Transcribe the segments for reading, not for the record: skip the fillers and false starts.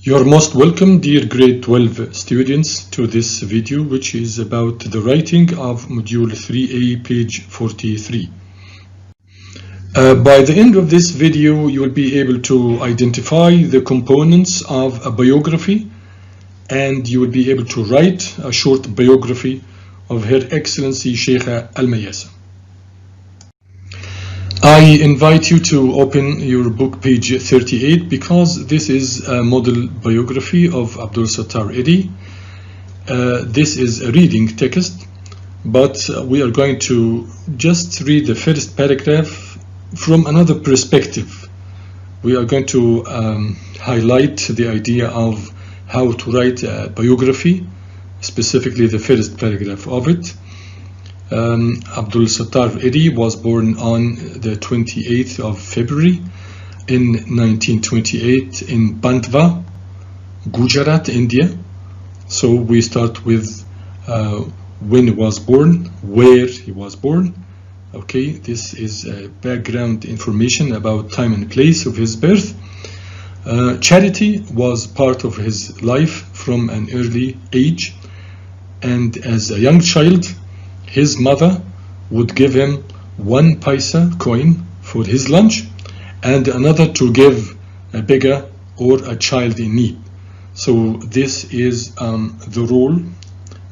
You are most welcome, dear grade 12 students, to this video, which is about the writing of module 3A, page 43. By the end of this video, you will be able to identify the components of a biography, and you will be able to write a short biography of Her Excellency Sheikha Al-Mayasa. I invite you to open your book, page 38, because this is a model biography of Abdul Sattar Edhi. This is a reading text, but we are going to just read the first paragraph from another perspective. We are going to highlight the idea of how to write a biography, specifically the first paragraph of it. Abdul Sattar Edhi was born on the 28th of February in 1928 in Bandva, Gujarat, India. So we start with when he was born, where he was born. Okay, this is background information about time and place of his birth. Charity was part of his life from an early age, and as a young child, his mother would give him 1 paisa coin for his lunch and another to give a beggar or a child in need. So this is the role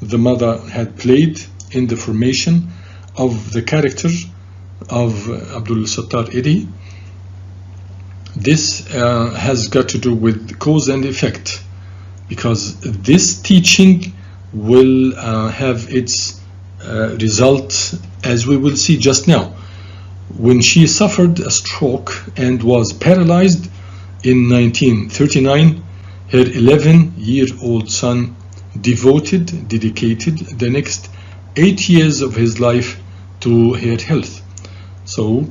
the mother had played in the formation of the character of Abdul Sattar Edhi. This has got to do with cause and effect, because this teaching will have its result, as we will see just now. When she suffered a stroke and was paralyzed in 1939, her 11-year-old son dedicated the next 8 years of his life to her health. So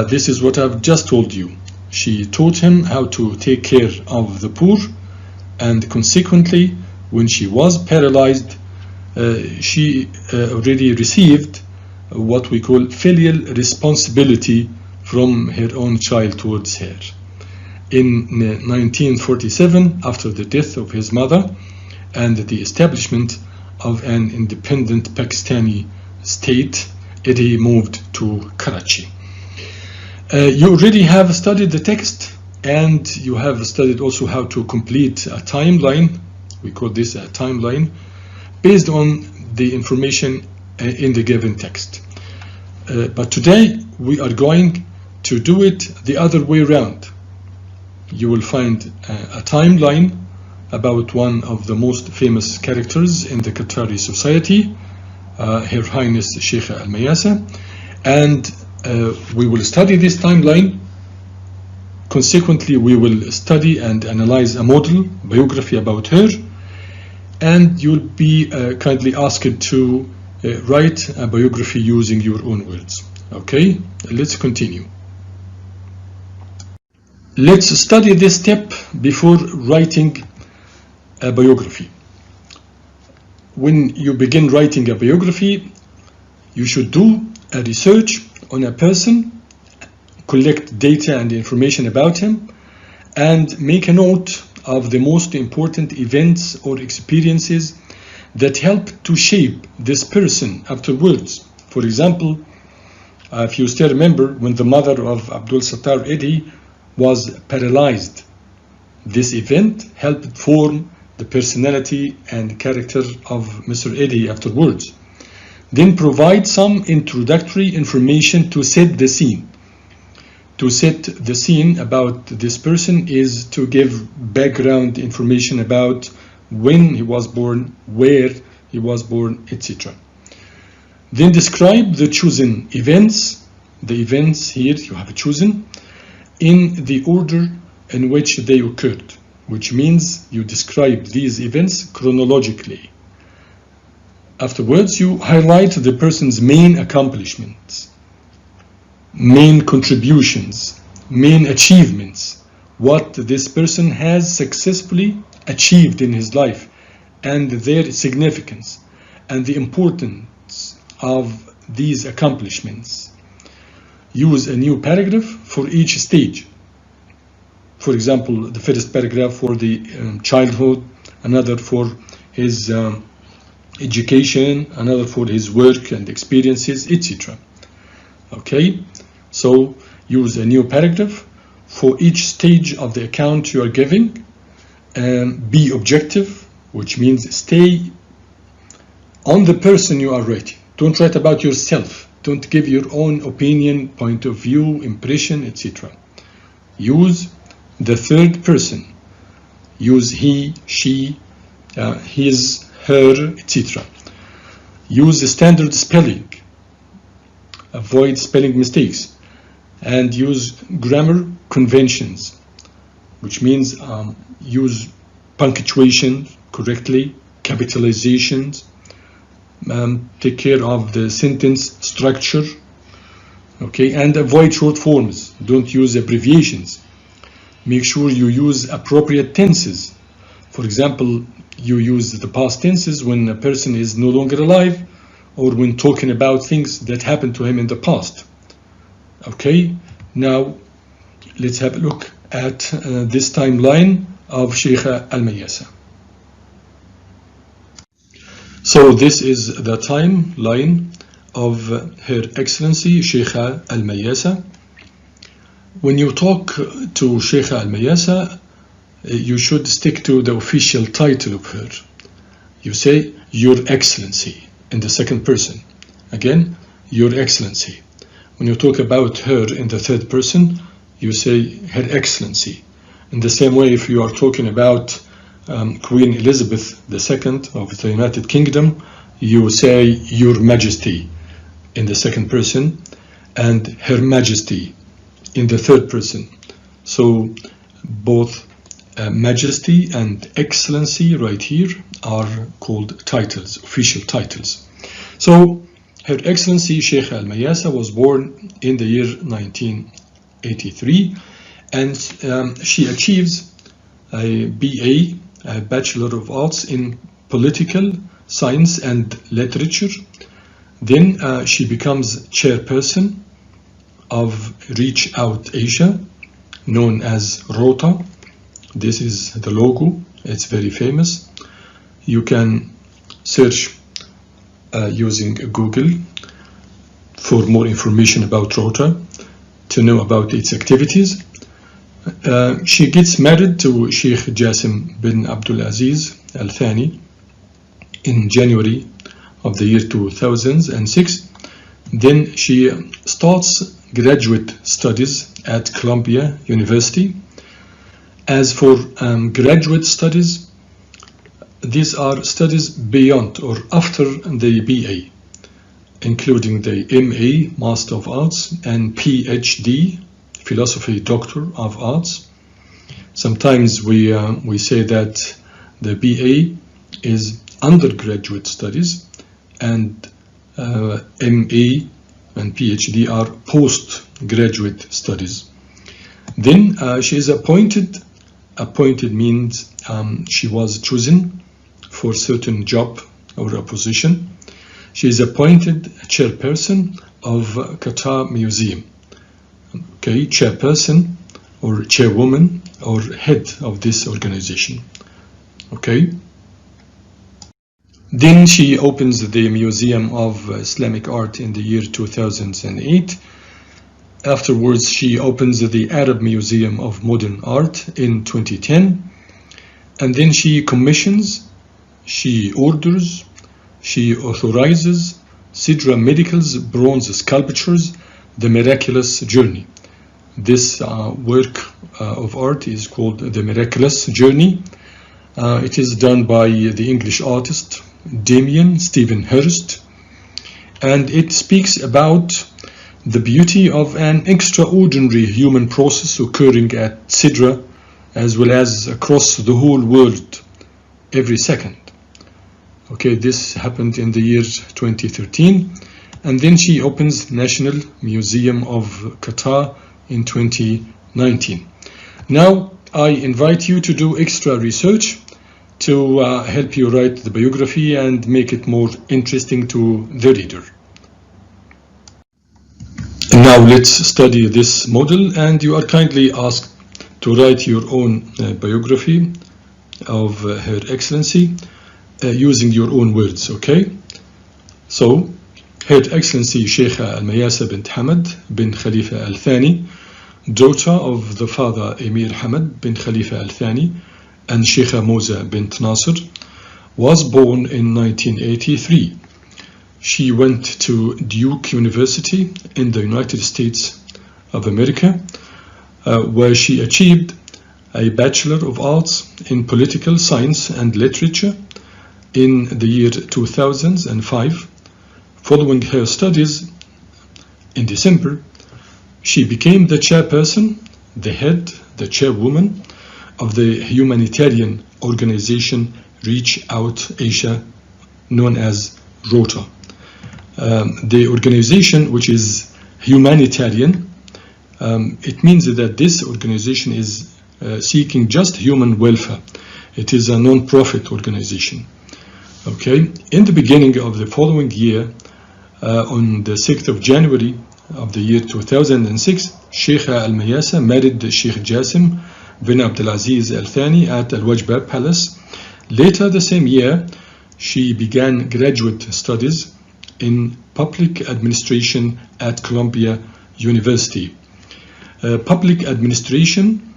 this is what I've just told you. She taught him how to take care of the poor, and consequently, when she was paralyzed, she already received what we call filial responsibility from her own child towards her. In 1947, after the death of his mother and the establishment of an independent Pakistani state, Edhi moved to Karachi. You already have studied the text, and you have studied also how to complete a timeline. We call this a timeline, based on the information in the given text. But today we are going to do it the other way around. You will find a timeline about one of the most famous characters in the Qatari society, Her Highness Sheikha Al-Mayasa, and we will study this timeline. Consequently, we will study and analyze a model biography about her, and you'll be kindly asked to write a biography using your own words. Okay, let's continue. Let's study this step before writing a biography. When you begin writing a biography, you should do a research on a person, collect data and information about him, and make a note of the most important events or experiences that help to shape this person afterwards. For example, if you still remember, when the mother of Abdul Sattar Edhi was paralyzed, this event helped form the personality and character of Mr. Edhi afterwards. Then provide some introductory information to set the scene. To set the scene about this person is to give background information about when he was born, where he was born, etc. Then describe the chosen events. The events here you have chosen in the order in which they occurred, which means you describe these events chronologically. Afterwards, you highlight the person's main accomplishments, main contributions, main achievements, what this person has successfully achieved in his life, and their significance and the importance of these accomplishments. Use a new paragraph for each stage. For example, the first paragraph for the childhood, another for his education, another for his work and experiences, etc. Okay, so use a new paragraph for each stage of the account you are giving. Be objective, which means stay on the person you are writing. Don't write about yourself. Don't give your own opinion, point of view, impression, etc. Use the third person. Use he, she, his, her, etc. Use the standard spelling. Avoid spelling mistakes. And use grammar conventions, which means use punctuation correctly, capitalizations, take care of the sentence structure, okay, and avoid short forms. Don't use abbreviations. Make sure you use appropriate tenses. For example, you use the past tenses when a person is no longer alive or when talking about things that happened to him in the past. Okay, now let's have a look at this timeline of Sheikha Al-Mayasa. So this is the timeline of Her Excellency Sheikha Al-Mayasa. When you talk to Sheikha Al-Mayasa, you should stick to the official title of her. You say, Your Excellency, in the second person. Again, Your Excellency. When you talk about her in the third person, you say, Her Excellency. In the same way, if you are talking about Queen Elizabeth II of the United Kingdom, you say, Your Majesty in the second person, and Her Majesty in the third person. So both Majesty and Excellency right here are called titles, official titles. So Her Excellency Sheikh Al-Mayasa was born in the year 1983, and she achieves a BA, a Bachelor of Arts in Political Science and Literature. Then she becomes chairperson of Reach Out Asia, known as ROTA. This is the logo. It's very famous. You can search using Google for more information about ROTA to know about its activities. She gets married to Sheikh Jassim bin Abdul Aziz Al Thani in January of the year 2006. Then she starts graduate studies at Columbia University. As for graduate studies, these are studies beyond or after the BA, including the MA, Master of Arts, and PhD, Philosophy Doctor of Arts. Sometimes we say that the BA is undergraduate studies, and MA and PhD are postgraduate studies. Then she is appointed. Appointed means she was chosen for a certain job or a position. She is appointed chairperson of Qatar Museum. Okay, chairperson or chairwoman or head of this organization. Okay. Then she opens the Museum of Islamic Art in the year 2008. Afterwards, she opens the Arab Museum of Modern Art in 2010. And then she commissions, she orders, she authorizes Sidra Medical's bronze sculptures, The Miraculous Journey. This work of art is called The Miraculous Journey. It is done by the English artist Damien Stephen Hirst, and it speaks about the beauty of an extraordinary human process occurring at Sidra as well as across the whole world every second. Okay, this happened in the year 2013, and then she opens National Museum of Qatar in 2019. Now I invite you to do extra research to help you write the biography and make it more interesting to the reader. Now let's study this model, and you are kindly asked to write your own biography of Her Excellency using your own words, okay? So, Her Excellency Sheikha Al-Mayasa bint Hamad bin Khalifa Al-Thani, daughter of the father Emir Hamad bin Khalifa Al-Thani and Sheikha Moza bint Nasser, was born in 1983. She went to Duke University in the United States of America, where she achieved a Bachelor of Arts in Political Science and Literature in the year 2005. Following her studies in December, she became the chairperson, the chairwoman of the humanitarian organization Reach Out Asia, known as ROTA. The organization, which is humanitarian, it means that this organization is seeking just human welfare. It is a non-profit organization. Okay. In the beginning of the following year, on the 6th of January of the year 2006, Sheikha Al-Mayasa married Sheikh Jassim bin Abdulaziz Al-Thani at Al-Wajba Palace. Later the same year, she began graduate studies in public administration at Columbia University. Public administration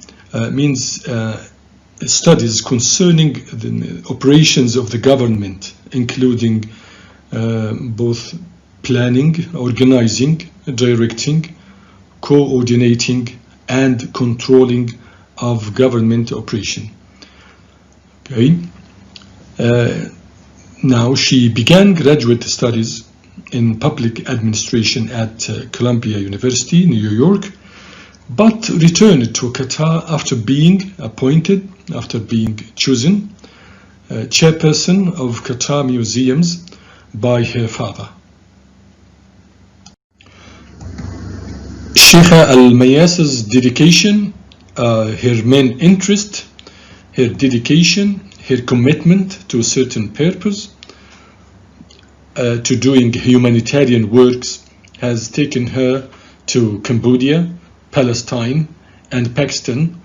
means studies concerning the operations of the government, including both planning, organizing, directing, coordinating, and controlling of government operation. Okay. Now she began graduate studies in public administration at Columbia University, New York, but returned to Qatar after being chosen chairperson of Qatar Museums by her father. Sheikha Al-Mayasa's dedication, her main interest, her dedication, her commitment to a certain purpose, to doing humanitarian works, has taken her to Cambodia, Palestine, and Pakistan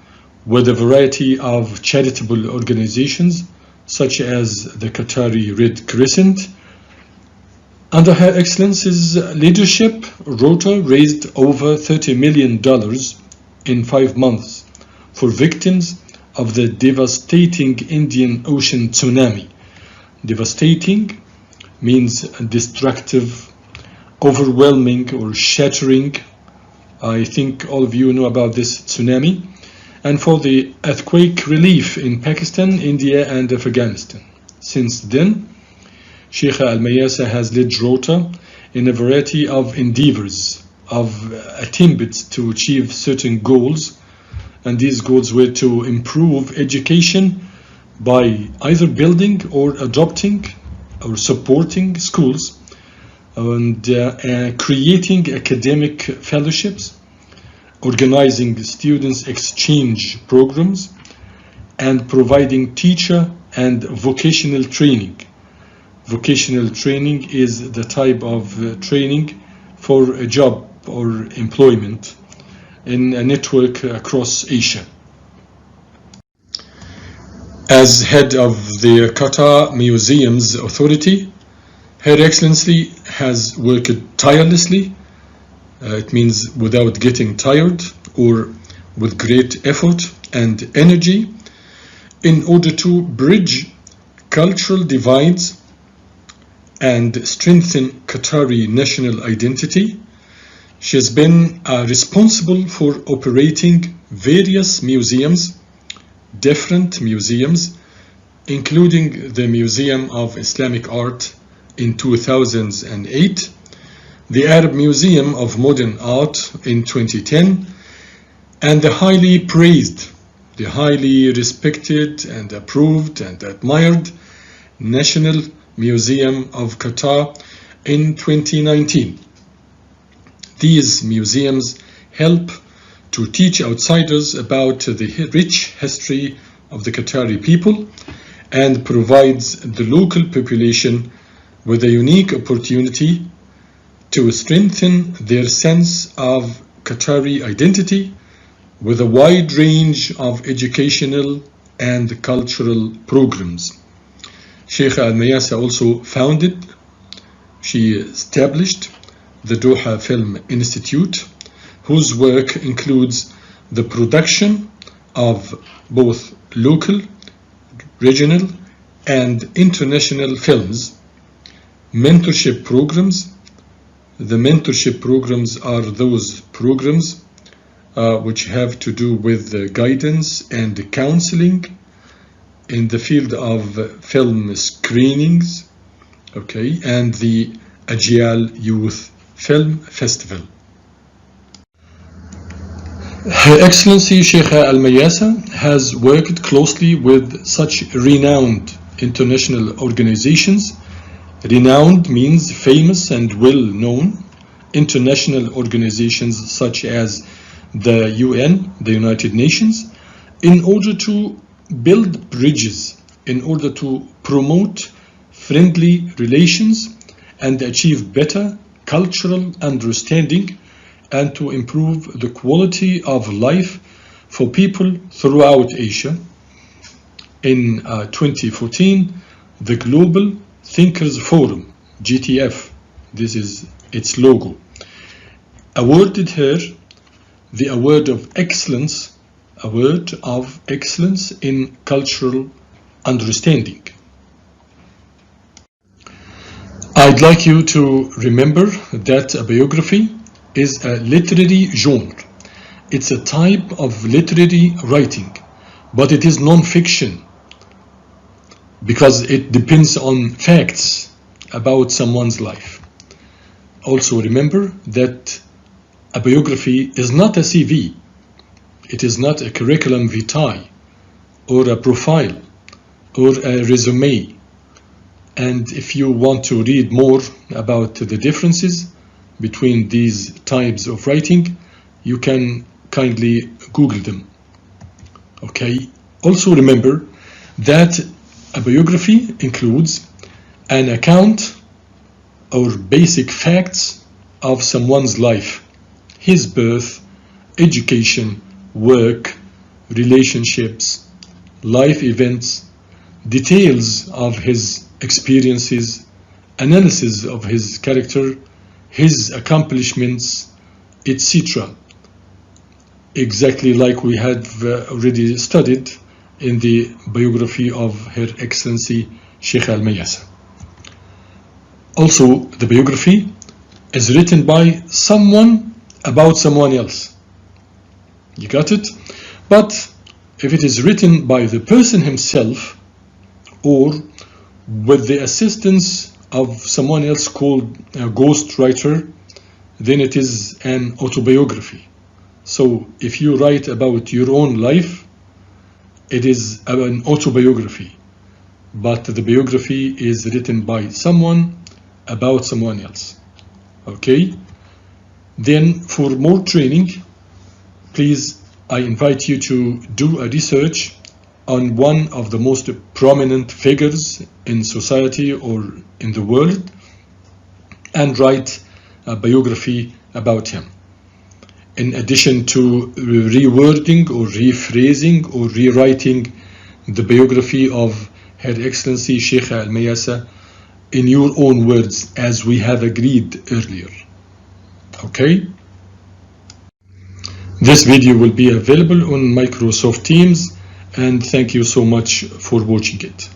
with a variety of charitable organizations such as the Qatari Red Crescent. Under Her Excellency's leadership, ROTA raised over $30 million in 5 months for victims of the devastating Indian Ocean tsunami. Devastating means destructive, overwhelming, or shattering. I think all of you know about this tsunami. And for the earthquake relief in Pakistan, India, and Afghanistan. Since then, Sheikha Al-Mayasa has led ROTA in a variety of endeavors, of attempts to achieve certain goals, and these goals were to improve education by either building or adopting or supporting schools, and creating academic fellowships, organizing students' exchange programs, and providing teacher and vocational training. Vocational training is the type of training for a job or employment in a network across Asia. As head of the Qatar Museums Authority, Her Excellency has worked tirelessly, it means without getting tired, or with great effort and energy, in order to bridge cultural divides and strengthen Qatari national identity. She has been responsible for operating various museums, different museums, including the Museum of Islamic Art in 2008, the Arab Museum of Modern Art in 2010, and the highly praised, the highly respected and approved and admired National Museum of Qatar in 2019. These museums help to teach outsiders about the rich history of the Qatari people and provides the local population with a unique opportunity to strengthen their sense of Qatari identity, with a wide range of educational and cultural programs. Sheikha Al-Mayasa also she established the Doha Film Institute, whose work includes the production of both local, regional, and international films. Mentorship programs. The mentorship programs are those programs which have to do with guidance and counseling in the field of film screenings, okay, and the Ajial Youth Film Festival. Her Excellency Sheikha Al-Mayasa has worked closely with such renowned international organizations. Renowned means famous and well-known international organizations such as the UN, the United Nations, in order to build bridges, in order to promote friendly relations and achieve better cultural understanding and to improve the quality of life for people throughout Asia. In 2014, the Global Thinkers Forum, GTF, this is its logo, awarded her the Award of Excellence in Cultural Understanding. I'd like you to remember that a biography is a literary genre. It's a type of literary writing, but it is non-fiction because it depends on facts about someone's life. Also remember that a biography is not a CV. It is not a curriculum vitae or a profile or a resume. And if you want to read more about the differences between these types of writing, you can kindly Google them. Okay. Also remember that a biography includes an account or basic facts of someone's life, his birth, education, work, relationships, life events, details of his experiences, analysis of his character, his accomplishments, etc. Exactly like we have already studied in the biography of Her Excellency Sheikh Al-Mayasa. Also, the biography is written by someone about someone else. You got it? But if it is written by the person himself or with the assistance of someone else called a ghostwriter, then it is an autobiography. So if you write about your own life, it is an autobiography, but the biography is written by someone about someone else. Okay? Then for more training, please, I invite you to do a research on one of the most prominent figures in society or in the world and write a biography about him. In addition to rewording or rephrasing or rewriting the biography of Her Excellency Sheikh Al-Mayasa in your own words as we have agreed earlier. Okay? This video will be available on Microsoft Teams, and thank you so much for watching it.